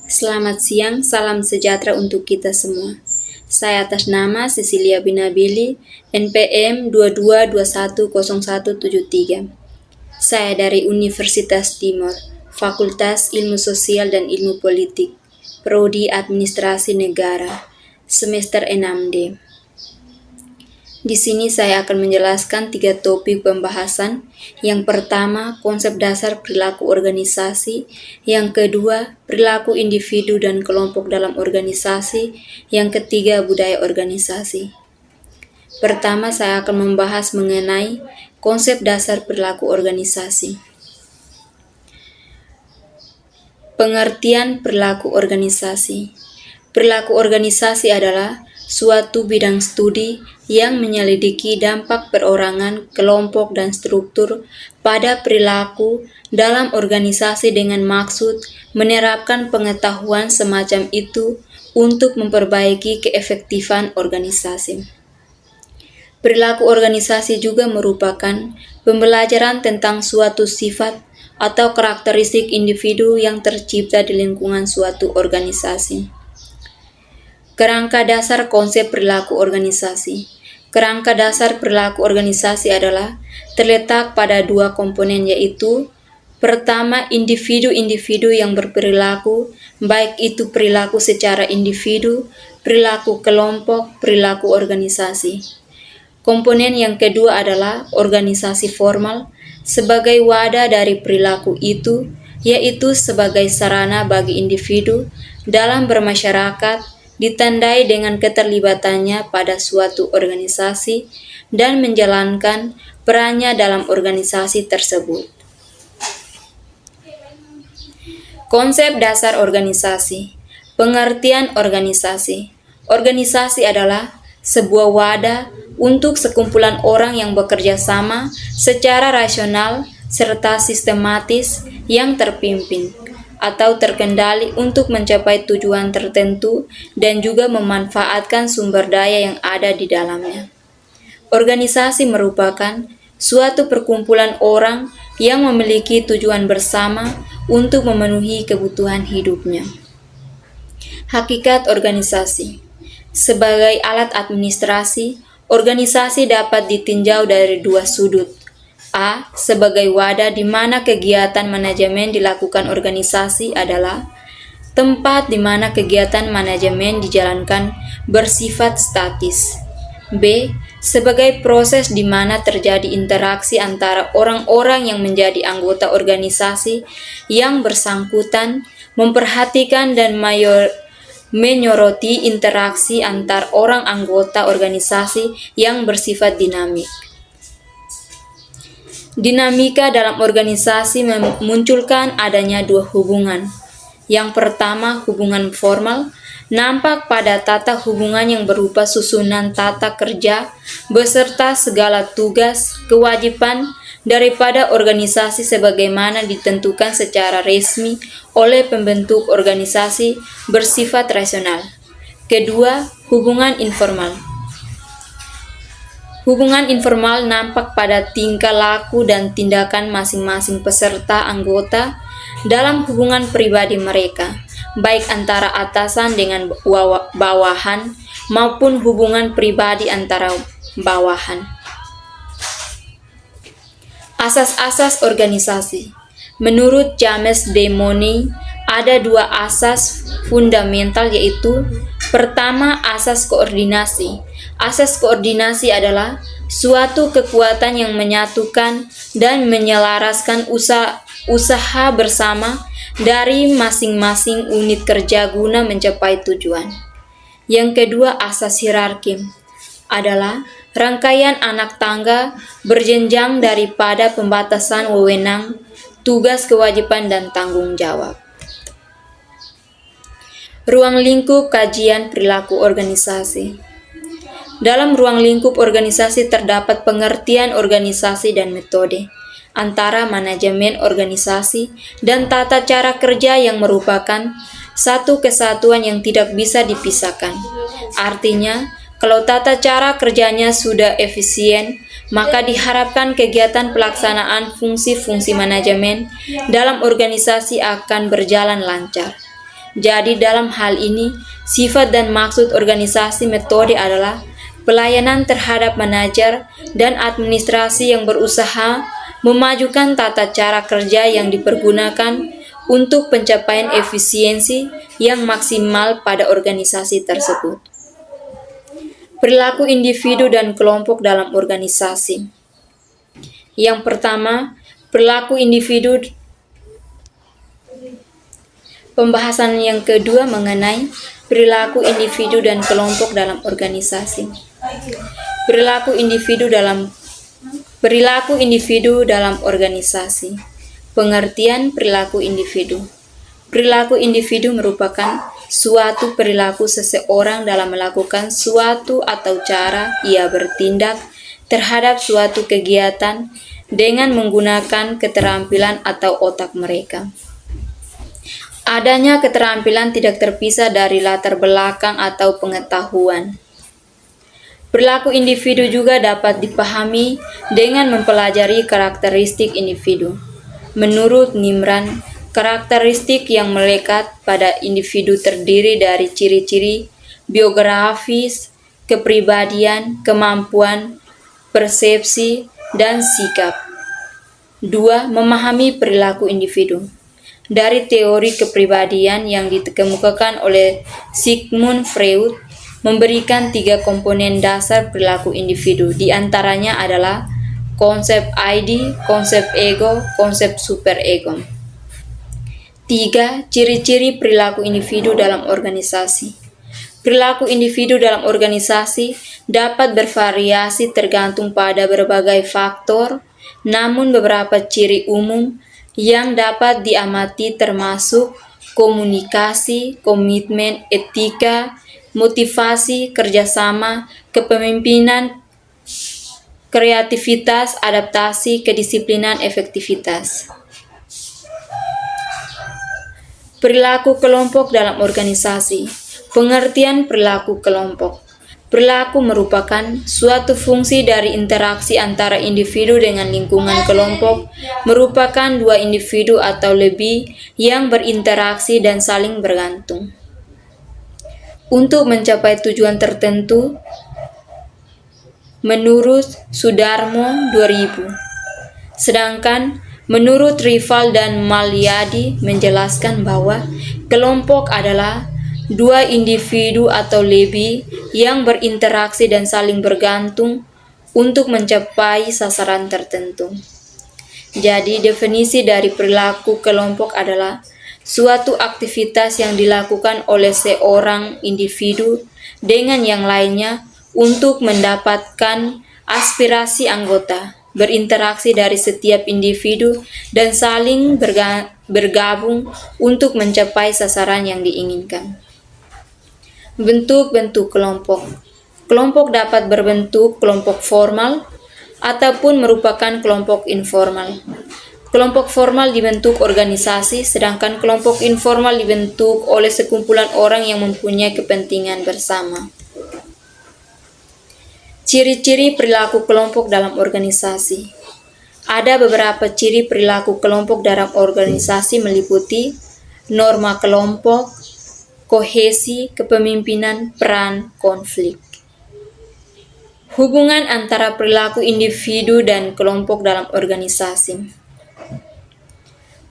Selamat siang, salam sejahtera untuk kita semua. Saya atas nama Cecilia Binabili, NPM 22210173. Saya dari Universitas Timur, Fakultas Ilmu Sosial dan Ilmu Politik, Prodi Administrasi Negara, semester 6D. Di sini saya akan menjelaskan 3 topik pembahasan. Yang pertama, konsep dasar perilaku organisasi. Yang kedua, perilaku individu dan kelompok dalam organisasi. Yang ketiga, budaya organisasi. Pertama, saya akan membahas mengenai konsep dasar perilaku organisasi. Pengertian perilaku organisasi. Perilaku organisasi adalah suatu bidang studi yang menyelidiki dampak perorangan, kelompok, dan struktur pada perilaku dalam organisasi dengan maksud menerapkan pengetahuan semacam itu untuk memperbaiki keefektifan organisasi. Perilaku organisasi juga merupakan pembelajaran tentang suatu sifat atau karakteristik individu yang tercipta di lingkungan suatu organisasi. Kerangka dasar konsep perilaku organisasi. Kerangka dasar perilaku organisasi adalah terletak pada 2 komponen, yaitu pertama, individu-individu yang berperilaku, baik itu perilaku secara individu, perilaku kelompok, perilaku organisasi. Komponen yang kedua adalah organisasi formal sebagai wadah dari perilaku itu, yaitu sebagai sarana bagi individu dalam bermasyarakat, ditandai dengan keterlibatannya pada suatu organisasi dan menjalankan perannya dalam organisasi tersebut. Konsep dasar organisasi. Pengertian organisasi. Organisasi adalah sebuah wadah untuk sekumpulan orang yang bekerja sama secara rasional serta sistematis yang terpimpin atau terkendali untuk mencapai tujuan tertentu dan juga memanfaatkan sumber daya yang ada di dalamnya. Organisasi merupakan suatu perkumpulan orang yang memiliki tujuan bersama untuk memenuhi kebutuhan hidupnya. Hakikat organisasi. Sebagai alat administrasi, organisasi dapat ditinjau dari 2 sudut. A. Sebagai wadah di mana kegiatan manajemen dilakukan. Organisasi adalah tempat di mana kegiatan manajemen dijalankan bersifat statis. B. Sebagai proses di mana terjadi interaksi antara orang-orang yang menjadi anggota organisasi yang bersangkutan, memperhatikan dan menyoroti interaksi antar orang anggota organisasi yang bersifat dinamik. Dinamika dalam organisasi memunculkan adanya 2 hubungan. Yang pertama, hubungan formal, nampak pada tata hubungan yang berupa susunan tata kerja beserta segala tugas, kewajiban daripada organisasi sebagaimana ditentukan secara resmi oleh pembentuk organisasi bersifat rasional. Kedua, hubungan informal. Hubungan informal nampak pada tingkah laku dan tindakan masing-masing peserta anggota dalam hubungan pribadi mereka, baik antara atasan dengan bawahan maupun hubungan pribadi antara bawahan. Asas-asas organisasi. Menurut James D. Money, ada 2 asas fundamental, yaitu pertama, asas koordinasi. Asas koordinasi adalah suatu kekuatan yang menyatukan dan menyelaraskan usaha bersama dari masing-masing unit kerja guna mencapai tujuan. Yang kedua, asas hierarki adalah rangkaian anak tangga berjenjang daripada pembatasan wewenang, tugas, kewajiban, dan tanggung jawab. Ruang lingkup kajian perilaku organisasi. Dalam ruang lingkup organisasi terdapat pengertian organisasi dan metode, antara manajemen organisasi dan tata cara kerja yang merupakan satu kesatuan yang tidak bisa dipisahkan. Artinya, kalau tata cara kerjanya sudah efisien, maka diharapkan kegiatan pelaksanaan fungsi-fungsi manajemen dalam organisasi akan berjalan lancar. Jadi dalam hal ini, sifat dan maksud organisasi metode adalah pelayanan terhadap manajer dan administrasi yang berusaha memajukan tata cara kerja yang dipergunakan untuk pencapaian efisiensi yang maksimal pada organisasi tersebut. Perilaku individu dan kelompok dalam organisasi. Yang pertama, perilaku individu. Pembahasan yang kedua mengenai perilaku individu dan kelompok dalam organisasi. Perilaku individu dalam organisasi. Pengertian perilaku individu. Perilaku individu merupakan suatu perilaku seseorang dalam melakukan suatu atau cara ia bertindak terhadap suatu kegiatan dengan menggunakan keterampilan atau otak mereka. Adanya keterampilan tidak terpisah dari latar belakang atau pengetahuan. Perilaku individu juga dapat dipahami dengan mempelajari karakteristik individu. Menurut Nimran, karakteristik yang melekat pada individu terdiri dari ciri-ciri biografis, kepribadian, kemampuan, persepsi, dan sikap. 2. Memahami perilaku individu. Dari teori kepribadian yang dikemukakan oleh Sigmund Freud, memberikan 3 komponen dasar perilaku individu. Di antaranya adalah konsep ID, konsep ego, konsep superego. 3. Ciri-ciri perilaku individu dalam organisasi. Perilaku individu dalam organisasi dapat bervariasi tergantung pada berbagai faktor, namun beberapa ciri umum yang dapat diamati termasuk komunikasi, komitmen, etika, motivasi, kerjasama, kepemimpinan, kreativitas, adaptasi, kedisiplinan, efektivitas. Perilaku kelompok dalam organisasi. Pengertian perilaku kelompok. Perilaku merupakan suatu fungsi dari interaksi antara individu dengan lingkungan kelompok, merupakan 2 individu atau lebih yang berinteraksi dan saling bergantung. Untuk mencapai tujuan tertentu, menurut Sudarmo 2000. Sedangkan menurut Rival dan Malyadi menjelaskan bahwa kelompok adalah 2 individu atau lebih yang berinteraksi dan saling bergantung untuk mencapai sasaran tertentu. Jadi, definisi dari perilaku kelompok adalah suatu aktivitas yang dilakukan oleh seorang individu dengan yang lainnya untuk mendapatkan aspirasi anggota, berinteraksi dari setiap individu, dan saling bergabung untuk mencapai sasaran yang diinginkan. Bentuk-bentuk kelompok. Kelompok dapat berbentuk kelompok formal ataupun merupakan kelompok informal. Kelompok formal dibentuk organisasi, sedangkan kelompok informal dibentuk oleh sekumpulan orang yang mempunyai kepentingan bersama. Ciri-ciri perilaku kelompok dalam organisasi. Ada beberapa ciri perilaku kelompok dalam organisasi meliputi norma kelompok, kohesi, kepemimpinan, peran, konflik. Hubungan antara perilaku individu dan kelompok dalam organisasi.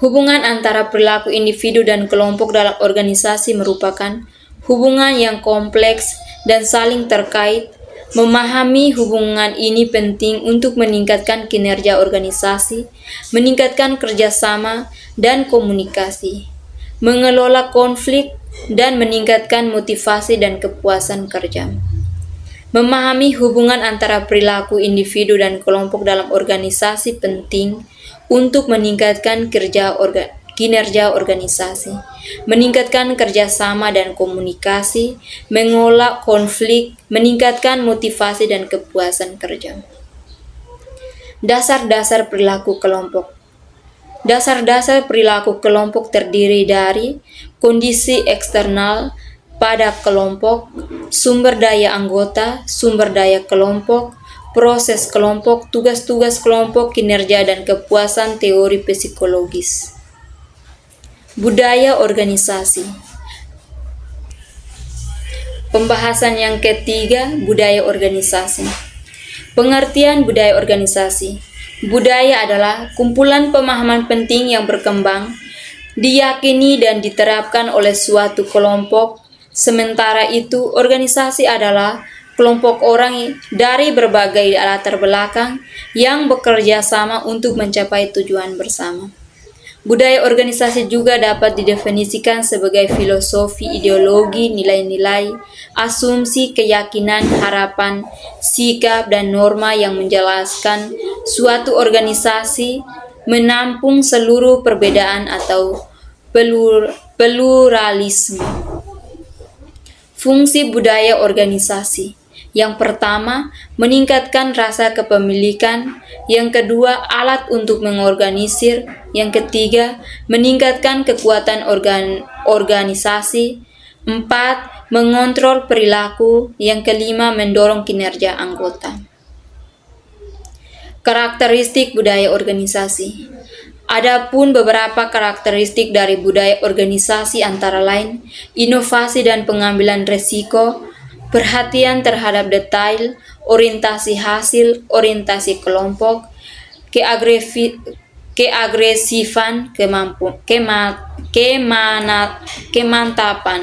Hubungan antara perilaku individu dan kelompok dalam organisasi merupakan hubungan yang kompleks dan saling terkait. Memahami hubungan ini penting untuk meningkatkan kinerja organisasi, meningkatkan kerjasama dan komunikasi, mengelola konflik, dan meningkatkan motivasi dan kepuasan kerja. Memahami hubungan antara perilaku individu dan kelompok dalam organisasi penting untuk meningkatkan kinerja organisasi, meningkatkan kerjasama dan komunikasi, mengelola konflik, meningkatkan motivasi dan kepuasan kerja. Dasar-dasar perilaku kelompok. Dasar-dasar perilaku kelompok terdiri dari kondisi eksternal pada kelompok, sumber daya anggota, sumber daya kelompok, proses kelompok, tugas-tugas kelompok, kinerja dan kepuasan teori psikologis. Budaya organisasi. Pembahasan yang ketiga, budaya organisasi. Pengertian budaya organisasi. Budaya adalah kumpulan pemahaman penting yang berkembang, diyakini dan diterapkan oleh suatu kelompok. Sementara itu, organisasi adalah kelompok orang dari berbagai latar belakang yang bekerja sama untuk mencapai tujuan bersama. Budaya organisasi juga dapat didefinisikan sebagai filosofi, ideologi, nilai-nilai, asumsi, keyakinan, harapan, sikap, dan norma yang menjelaskan suatu organisasi menampung seluruh perbedaan atau pluralisme. Fungsi budaya organisasi. Yang pertama, meningkatkan rasa kepemilikan. Yang kedua, alat untuk mengorganisir. Yang ketiga, meningkatkan kekuatan organisasi. 4. Mengontrol perilaku. Yang kelima, mendorong kinerja anggota. Karakteristik budaya organisasi. Adapun beberapa karakteristik dari budaya organisasi antara lain, inovasi dan pengambilan risiko, perhatian terhadap detail, orientasi hasil, orientasi kelompok, keagresifan, kemantapan.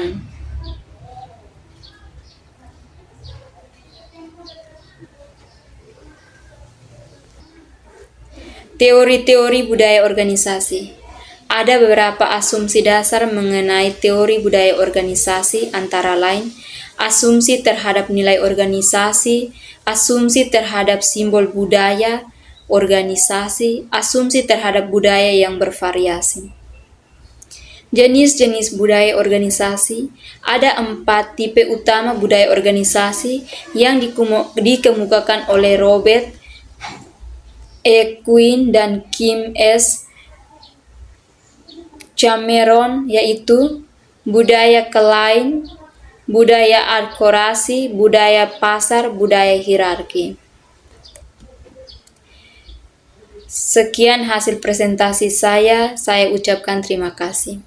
Teori-teori budaya organisasi. Ada beberapa asumsi dasar mengenai teori budaya organisasi, antara lain asumsi terhadap nilai organisasi, asumsi terhadap simbol budaya organisasi, asumsi terhadap budaya yang bervariasi. Jenis-jenis budaya organisasi. Ada 4 tipe utama budaya organisasi yang dikemukakan oleh Robert E. Quinn dan Kim S. Cameron, yaitu budaya klien, budaya advokasi, budaya pasar, budaya hierarki. Sekian hasil presentasi saya ucapkan terima kasih.